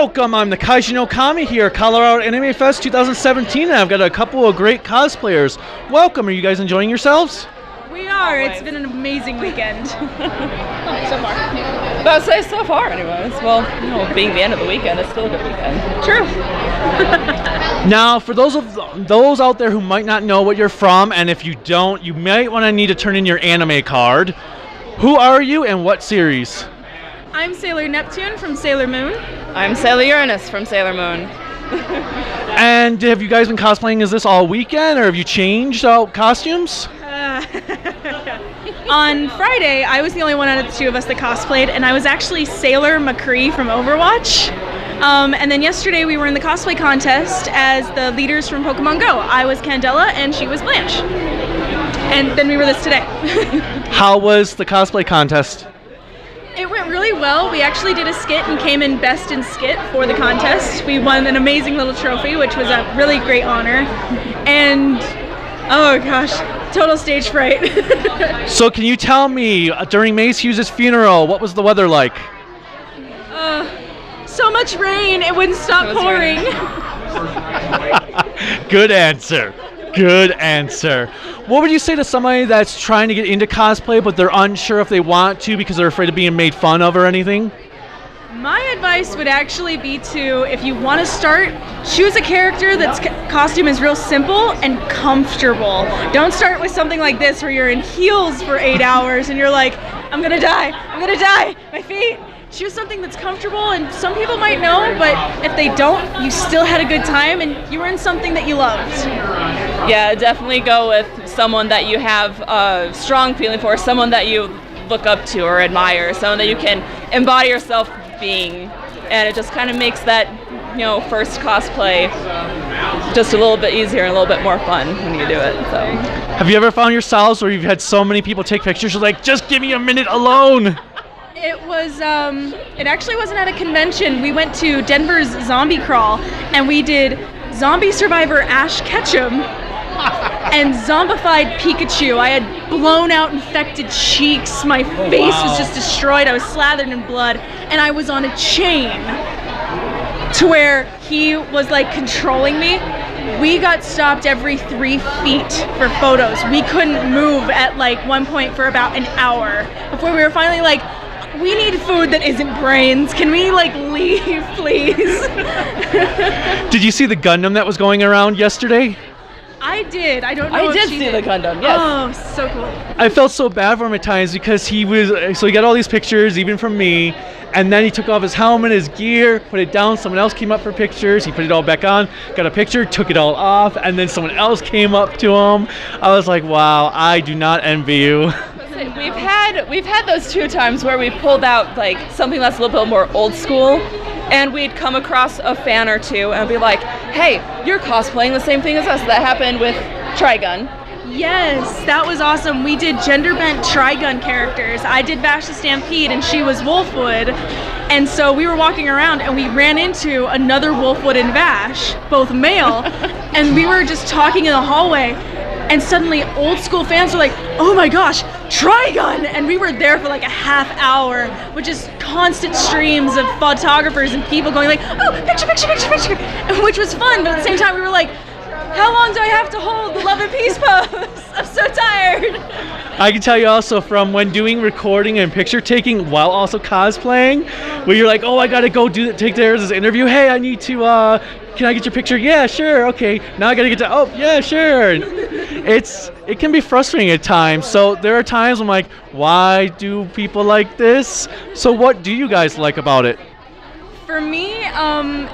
Welcome, I'm the Kaiji no Kami here, Colorado Anime Fest 2017, and I've got a couple of great cosplayers. Welcome, are you guys enjoying yourselves? We are, it's been an amazing weekend. So far. I'd say so far anyways. Well, being the end of the weekend, it's still a good weekend. True. Now, for those out there who might not know what you're from, and if you don't, you might want to need to turn in your anime card. Who are you and what series? I'm Sailor Neptune from Sailor Moon. I'm Sailor Uranus from Sailor Moon. And have you guys been cosplaying? Is this all weekend, or have you changed out costumes? On Friday, I was the only one out of the two of us that cosplayed, and I was actually Sailor McCree from Overwatch. And then yesterday we were in the cosplay contest as the leaders from Pokemon Go. I was Candela and she was Blanche. And then we were this today. How was the cosplay contest? It went really well. We actually did a skit and came in best in skit for the contest. We won an amazing little trophy, which was a really great honor. And, oh gosh, total stage fright. So can you tell me, during Mace Hughes' funeral, what was the weather like? So much rain, it wouldn't stop pouring. Good answer. Good answer. What would you say to somebody that's trying to get into cosplay, but they're unsure if they want to because they're afraid of being made fun of or anything? My advice would actually be to, if you want to start, choose a character that's costume is real simple and comfortable. Don't start with something like this where you're in heels for 8 hours and you're like, I'm gonna die, my feet. Choose something that's comfortable, and some people might know, but if they don't, you still had a good time and you were in something that you loved. Yeah, definitely go with someone that you have a strong feeling for, someone that you look up to or admire, someone that you can embody yourself being, and it just kind of makes that, first cosplay just a little bit easier and a little bit more fun when you do it. So, have you ever found yourselves where you've had so many people take pictures, you're like, just give me a minute alone? It was, it actually wasn't at a convention. We went to Denver's Zombie Crawl, and we did Zombie Survivor Ash Ketchum and zombified Pikachu. I had blown out infected cheeks. My face was just destroyed. I was slathered in blood, and I was on a chain to where he was like controlling me. We got stopped every 3 feet for photos. We couldn't move at like one point for about an hour before we were finally like, we need food that isn't brains. Can we leave, please? Did you see the Gundam that was going around yesterday? I did. I don't know. I did see the Gundam, yes. Oh, so cool. I felt so bad for him at times because he got all these pictures, even from me, and then he took off his helmet, his gear, put it down, someone else came up for pictures, he put it all back on, got a picture, took it all off, and then someone else came up to him. I was like, wow, I do not envy you. We've had those 2 times where we pulled out something that's a little bit more old school, and we'd come across a fan or two and be like, hey, you're cosplaying the same thing as us. That happened with Trigun. Yes, that was awesome. We did gender-bent Trigun characters. I did Vash the Stampede and she was Wolfwood. And so we were walking around and we ran into another Wolfwood and Vash, both male, and we were just talking in the hallway. And suddenly old school fans were like, oh my gosh, Trigun! And we were there for like a half hour with just constant streams of photographers and people going like, oh, picture, which was fun, but at the same time we were like, how long do I have to hold the love and peace pose? I'm so tired. I can tell you also from when doing recording and picture taking while also cosplaying, where you're like, oh, I gotta go take this interview. Hey, I need to, can I get your picture? Yeah, sure, okay. Now I gotta get to, oh, yeah, sure. It can be frustrating at times. So there are times I'm like, why do people like this? So what do you guys like about it? For me,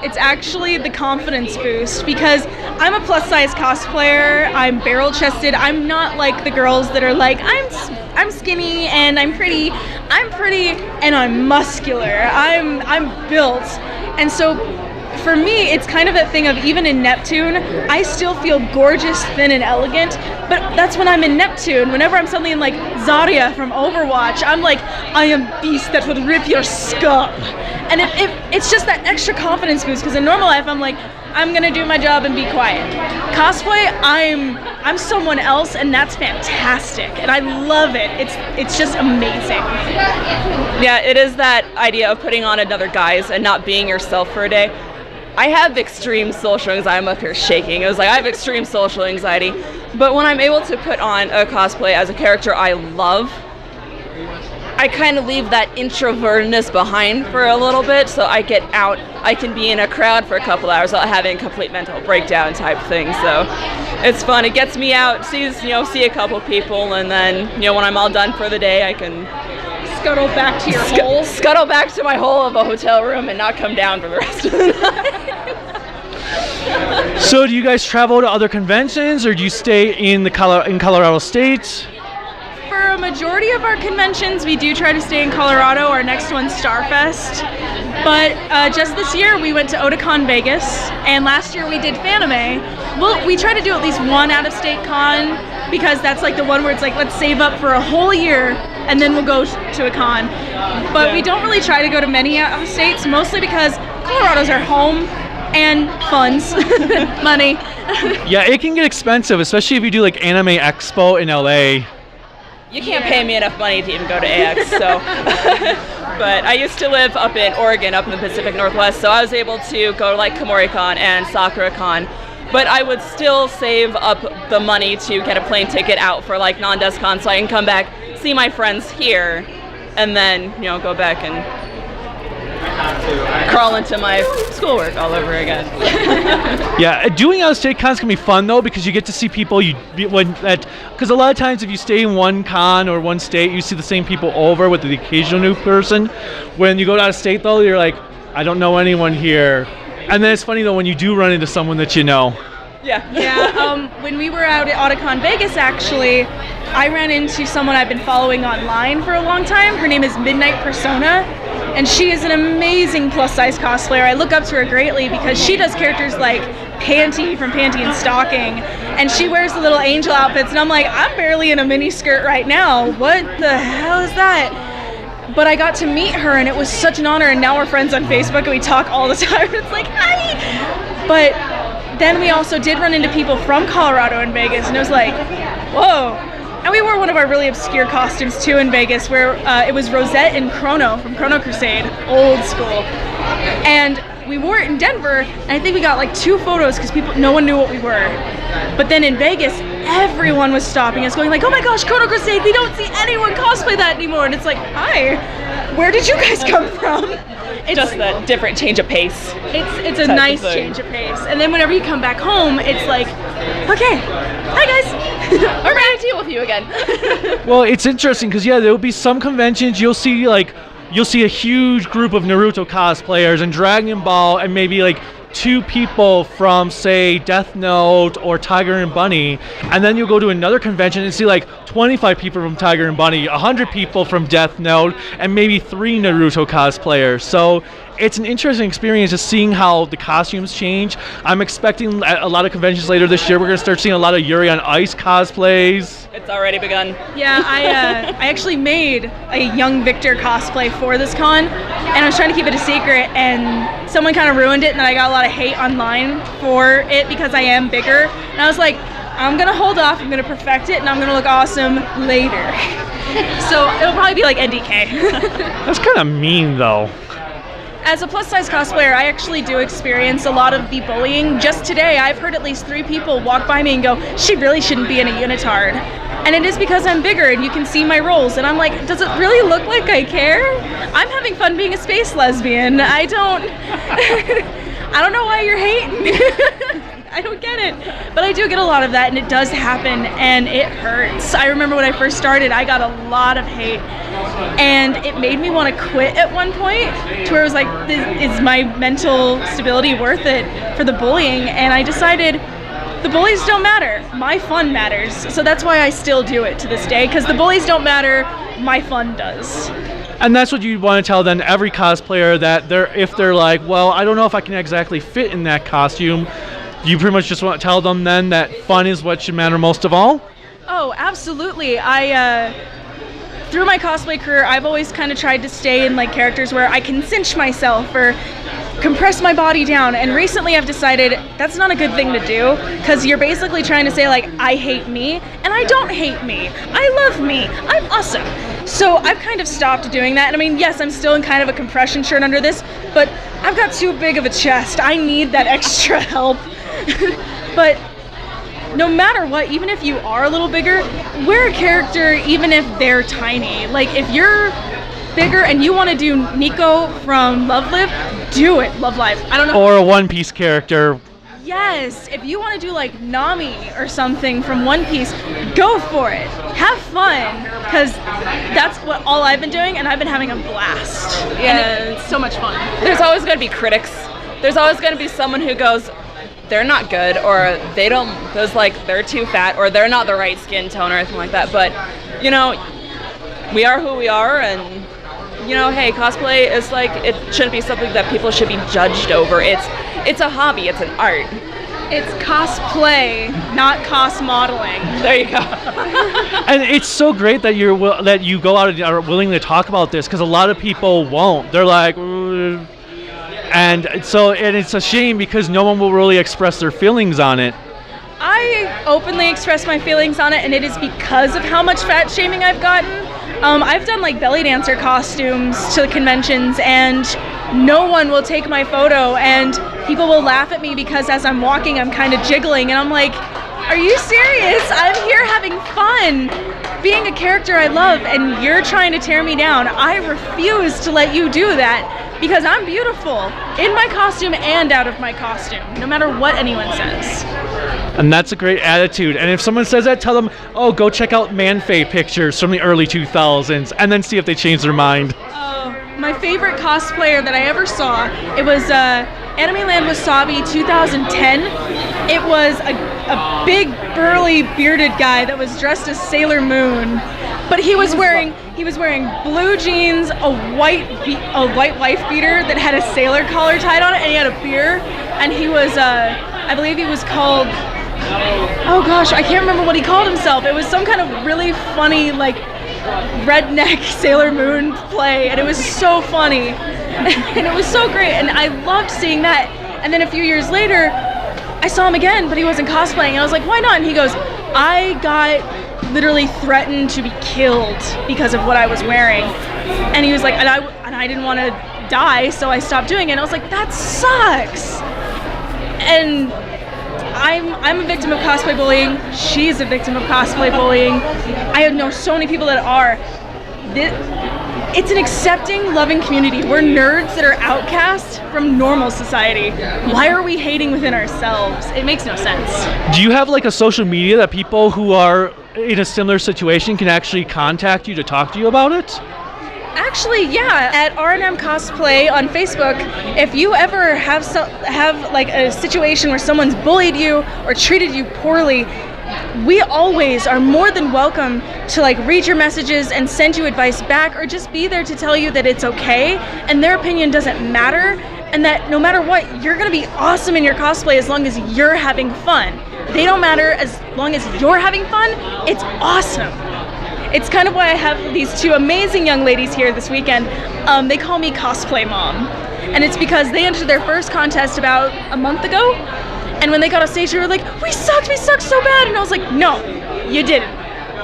it's actually the confidence boost because I'm a plus size cosplayer. I'm barrel chested. I'm not like the girls that are like, I'm skinny and I'm pretty and I'm muscular. I'm built. And so for me, it's kind of that thing of even in Neptune, I still feel gorgeous, thin, and elegant, but that's when I'm in Neptune. Whenever I'm suddenly in like Zarya from Overwatch, I'm like, I am beast that would rip your skull. And it's just that extra confidence boost, because in normal life, I'm like, I'm gonna do my job and be quiet. Cosplay, I'm someone else, and that's fantastic, and I love it. It's just amazing. Yeah, it is that idea of putting on another guise and not being yourself for a day. I have extreme social anxiety. I'm up here shaking. It was like I have extreme social anxiety, but when I'm able to put on a cosplay as a character I love, I kind of leave that introvertedness behind for a little bit, so I get out. I can be in a crowd for a couple hours without having a complete mental breakdown type thing. So it's fun. It gets me out, see a couple people, and then when I'm all done for the day, I can scuttle back to your hole. Scuttle back to my hole of a hotel room and not come down for the rest of the night. So do you guys travel to other conventions, or do you stay in Colorado State? For a majority of our conventions, we do try to stay in Colorado. Our next one's Starfest. But just this year, we went to Otakon Vegas, and last year we did Fanime. We try to do at least one out-of-state con, because that's like the one where it's like, let's save up for a whole year, and then we'll go to a con. But we don't really try to go to many out-of-states, mostly because Colorado's our home, and funds, money. Yeah, it can get expensive, especially if you do like Anime Expo in LA. You can't pay me enough money to even go to AX, so. But I used to live up in Oregon, up in the Pacific Northwest, so I was able to go to like KomoriCon and SakuraCon. But I would still save up the money to get a plane ticket out for like non-DeskCon, so I can come back, see my friends here, and then go back and crawl into my schoolwork all over again. Yeah, doing out-of-state cons can be fun though, because you get to see people because a lot of times if you stay in one con or one state, you see the same people over with the occasional new person. When you go out of state though, you're like, I don't know anyone here. And then it's funny though when you do run into someone that you know. Yeah. When we were out at Otakon Vegas, actually, I ran into someone I've been following online for a long time. Her name is Midnight Persona, and she is an amazing plus-size cosplayer. I look up to her greatly because she does characters like Panty from Panty and Stocking, and she wears the little angel outfits, and I'm like, I'm barely in a mini skirt right now. What the hell is that? But I got to meet her, and it was such an honor, and now we're friends on Facebook, and we talk all the time. It's like, hi! But then we also did run into people from Colorado and Vegas, and it was like, whoa. And we wore one of our really obscure costumes too in Vegas, where it was Rosette and Chrono from Chrono Crusade, old school. And we wore it in Denver, and I think we got like 2 photos because no one knew what we were. But then in Vegas, everyone was stopping us, going like, "Oh my gosh, Chrono Crusade! We don't see anyone cosplay that anymore." And it's like, hi, where did you guys come from? It's just a different change of pace. It's a nice change of pace. And then whenever you come back home, it's like, okay, hi guys. All right, to deal with you again. Well, it's interesting because there'll be some conventions you'll see a huge group of Naruto cosplayers and Dragon Ball, and maybe like 2 people from, say, Death Note or Tiger and Bunny, and then you'll go to another convention and see like 25 people from Tiger and Bunny, 100 people from Death Note, and maybe 3 Naruto cosplayers. So it's an interesting experience just seeing how the costumes change. I'm expecting a lot of conventions later this year. We're going to start seeing a lot of Yuri on Ice cosplays. It's already begun. Yeah, I actually made a young Victor cosplay for this con, and I was trying to keep it a secret, and someone kind of ruined it, and then I got a lot of hate online for it because I am bigger. And I was like, I'm going to hold off, I'm going to perfect it, and I'm going to look awesome later. So it'll probably be like NDK. That's kind of mean though. As a plus-size cosplayer, I actually do experience a lot of the bullying. Just today, I've heard at least 3 people walk by me and go, she really shouldn't be in a unitard. And it is because I'm bigger and you can see my rolls. And I'm like, does it really look like I care? I'm having fun being a space lesbian. I don't know why you're hating. I don't get it. But I do get a lot of that, and it does happen, and it hurts. I remember when I first started, I got a lot of hate, and it made me want to quit at one point, to where it was like, is my mental stability worth it for the bullying? And I decided the bullies don't matter. My fun matters. So that's why I still do it to this day, because the bullies don't matter. My fun does. And that's what you want to tell then every cosplayer, that if they're like, well, I don't know if I can exactly fit in that costume, you pretty much just want to tell them then that fun is what should matter most of all? Oh, absolutely. Through my cosplay career, I've always kind of tried to stay in like characters where I can cinch myself or compress my body down, and recently I've decided that's not a good thing to do, because you're basically trying to say like, I hate me, and I don't hate me. I love me. I'm awesome. So I've kind of stopped doing that. And I mean, yes, I'm still in kind of a compression shirt under this, but I've got too big of a chest. I need that extra help. But no matter what, even if you are a little bigger, wear a character even if they're tiny. Like if you're bigger and you want to do Nico from Love Live, do it. Love Live. I don't know. Or a One Piece character. Yes, if you want to do like Nami or something from One Piece, go for it. Have fun, because that's what all I've been doing, and I've been having a blast. Yeah. And it's so much fun. There's always going to be critics. There's always going to be someone who goes, they're not good, or they don't, goes like they're too fat, or they're not the right skin tone or anything like that. But, you know, we are who we are, and, you know, hey, cosplay is like, it shouldn't be something that people should be judged over. It's a hobby, it's an art. It's cosplay, not cos modeling. There you go. And it's so great that you go out and are willing to talk about this, because a lot of people won't. They're like, "Ugh." And it's a shame because no one will really express their feelings on it. I openly express my feelings on it, and it is because of how much fat shaming I've gotten. I've done like belly dancer costumes to conventions, and no one will take my photo, and people will laugh at me because as I'm walking I'm kind of jiggling, and I'm like, are you serious? I'm here having fun being a character I love, and you're trying to tear me down. I refuse to let you do that, because I'm beautiful in my costume and out of my costume, no matter what anyone says. And that's a great attitude. And if someone says that, tell them, oh, go check out Man-Fae pictures from the early 2000s, and then see if they change their mind. My favorite cosplayer that I ever saw, it was Anime Land Wasabi 2010. It was a big, burly, bearded guy that was dressed as Sailor Moon, but he was wearing blue jeans, a white wife beater that had a sailor collar tied on it, and he had a beer, and he was I believe he was called, oh gosh, I can't remember what he called himself. It was some kind of really funny like redneck Sailor Moon play, and it was so funny and it was so great, and I loved seeing that. And then a few years later I saw him again, but he wasn't cosplaying, and I was like, why not? And he goes, I got literally threatened to be killed because of what I was wearing. And he was like, and I didn't want to die, so I stopped doing it. And I was like, that sucks. And I'm a victim of cosplay bullying. She's a victim of cosplay bullying. I know so many people that are. It's an accepting, loving community. We're nerds that are outcast from normal society. Why are we hating within ourselves? It makes no sense. Do you have like a social media that people who are in a similar situation can actually contact you to talk to you about it? Actually, yeah, at R&M Cosplay on Facebook, if you ever have like a situation where someone's bullied you or treated you poorly, we always are more than welcome to like read your messages and send you advice back, or just be there to tell you that it's okay and their opinion doesn't matter, and that no matter what, you're gonna be awesome in your cosplay as long as you're having fun. They don't matter as long as you're having fun. It's awesome. It's kind of why I have these two amazing young ladies here this weekend. They call me Cosplay Mom, and it's because they entered their first contest about a month ago, and when they got off stage they were like, we sucked so bad, and I was like, no, you didn't.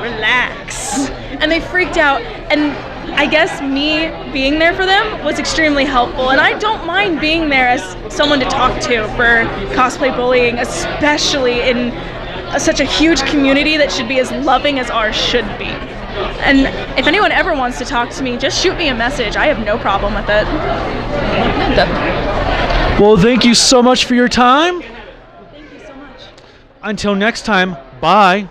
Relax. And they freaked out, and I guess me being there for them was extremely helpful, and I don't mind being there as someone to talk to for cosplay bullying, especially in such a huge community that should be as loving as ours should be. And if anyone ever wants to talk to me, just shoot me a message. I have no problem with it. Well, thank you so much for your time. Thank you so much. Until next time, bye.